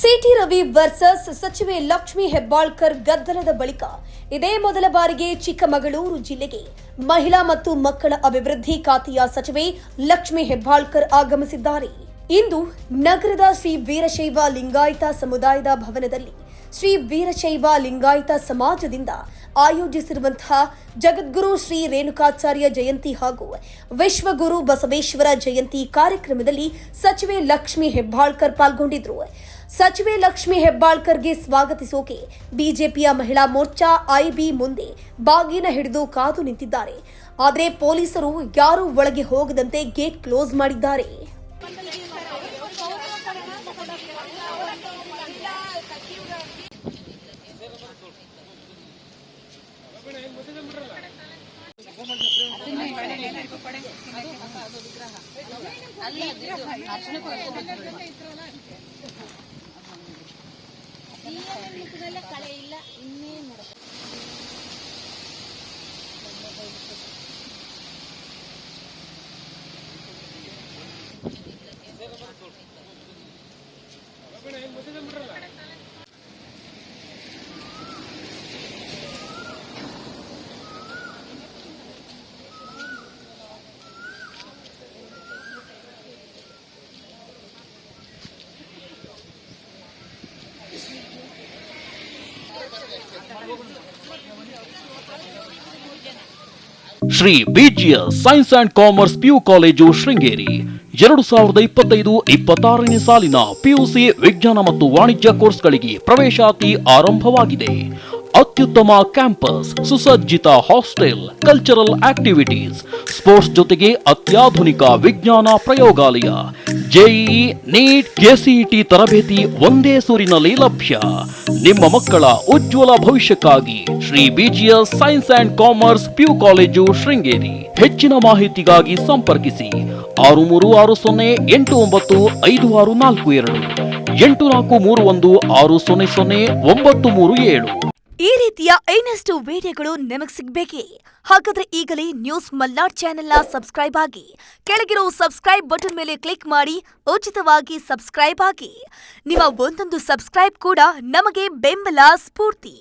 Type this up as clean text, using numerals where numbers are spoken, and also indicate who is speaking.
Speaker 1: City Ravi versus ಸಚಿವೆ ಲಕ್ಷ್ಮಿ ಹೆಬ್ಬಾಳ್ಕರ್ ಗದ್ದಲದ ಬಳಿಕ ಇದೇ ಮೊದಲ ಬಾರಿಗೆ ಚಿಕ್ಕಮಗಳೂರು ಜಿಲ್ಲೆಗೆ ಮಹಿಳಾ ಮತ್ತು ಮಕ್ಕಳ ಅಭಿವೃದ್ಧಿ ಖಾತೆಯ ಸಚಿವೆ ಲಕ್ಷ್ಮಿ ಹೆಬ್ಬಾಳ್ಕರ್ ಆಗಮಿಸಿದ್ದಾರೆ. ಇಂದು ನಗರದ ಶ್ರೀ ವೀರಶೈವ ಲಿಂಗಾಯತ ಸಮುದಾಯದ ಭವನದಲ್ಲಿ ಶ್ರೀ ವೀರಶೈವ ಲಿಂಗಾಯತ ಸಮಾಜದಿಂದ ಆಯೋಜಿಸಿರುವಂತಹ ಜಗದ್ಗುರು ಶ್ರೀ ರೇಣುಕಾಚಾರ್ಯ ಜಯಂತಿ ಹಾಗೂ ವಿಶ್ವಗುರು ಬಸವೇಶ್ವರ ಜಯಂತಿ ಕಾರ್ಯಕ್ರಮದಲ್ಲಿ ಸಚಿವೆ ಲಕ್ಷ್ಮಿ ಹೆಬ್ಬಾಳ್ಕರ್ ಪಾಲ್ಗೊಂಡಿದ್ದರು. ಸಚಿವೆ ಲಕ್ಷ್ಮಿ ಹೆಬ್ಬಾಳ್ಕರ್ಗೆ ಸ್ವಾಗತಿಸೋಕೆ ಬಿಜೆಪಿಯ ಮಹಿಳಾ ಮೋರ್ಚಾ ಐಬಿ ಮುಂದೆ ಬಾಗಿನ ಹಿಡಿದು ಕಾದು ನಿಂತಿದ್ದಾರೆ. ಆದರೆ ಪೊಲೀಸರು ಯಾರೂ ಒಳಗೆ ಹೋಗದಂತೆ ಗೇಟ್ ಕ್ಲೋಸ್ ಮಾಡಿದ್ದಾರೆ.
Speaker 2: Shri BGS science and commerce PU college Sringeri 2025-26ನೇ ಸಾಲಿನ ಪಿಯುಸಿ ವಿಜ್ಞಾನ ಮತ್ತು ವಾಣಿಜ್ಯ ಕೋರ್ಸ್ಗಳಿಗೆ ಪ್ರವೇಶಾತಿ ಆರಂಭವಾಗಿದೆ. ಅತ್ಯುತ್ತಮ ಕ್ಯಾಂಪಸ್, ಸುಸಜ್ಜಿತ ಹಾಸ್ಟೆಲ್, ಕಲ್ಚರಲ್ ಆಕ್ಟಿವಿಟೀಸ್, ಸ್ಪೋರ್ಟ್ಸ್ ಜೊತೆಗೆ ಅತ್ಯಾಧುನಿಕ ವಿಜ್ಞಾನ ಪ್ರಯೋಗಾಲಯ, ಜೆಇಇ, ನೀಟ್, ಕೆಸಿಇಟಿ ತರಬೇತಿ ಒಂದೇ ಸೂರಿನಲ್ಲಿ ಲಭ್ಯ. ನಿಮ್ಮ ಮಕ್ಕಳ ಉಜ್ವಲ ಭವಿಷ್ಯಕ್ಕಾಗಿ Shri BGS science and commerce PU college Sringeri. ಹೆಚ್ಚಿನ ಮಾಹಿತಿಗಾಗಿ ಸಂಪರ್ಕಿಸಿ 6360895642 8431600937.
Speaker 1: ಈ ರೀತಿಯ ಇನ್ನಷ್ಟು ವಿಡಿಯೋಗಳು ನಿಮಗೆ ಸಿಗಬೇಕೇ? ಹಾಗಾದ್ರೆ ಈಗಲೇ ನ್ಯೂಸ್ ಮಲ್ನಾಡ್ ಚಾನೆಲ್ನ ಸಬ್ಸ್ಕ್ರೈಬ್ ಆಗಿ ಕೆಳಗಿರೋ ಸಬ್ಸ್ಕ್ರೈಬ್ ಬಟನ್ ಮೇಲೆ ಕ್ಲಿಕ್ ಮಾಡಿ ಉಚಿತವಾಗಿ ಸಬ್ಸ್ಕ್ರೈಬ್ ಆಗಿ. ನಿಮ್ಮ ಒಂದೊಂದು ಸಬ್ಸ್ಕ್ರೈಬ್ ಕೂಡ ನಮಗೆ ಬೆಂಬಲ, ಸ್ಫೂರ್ತಿ.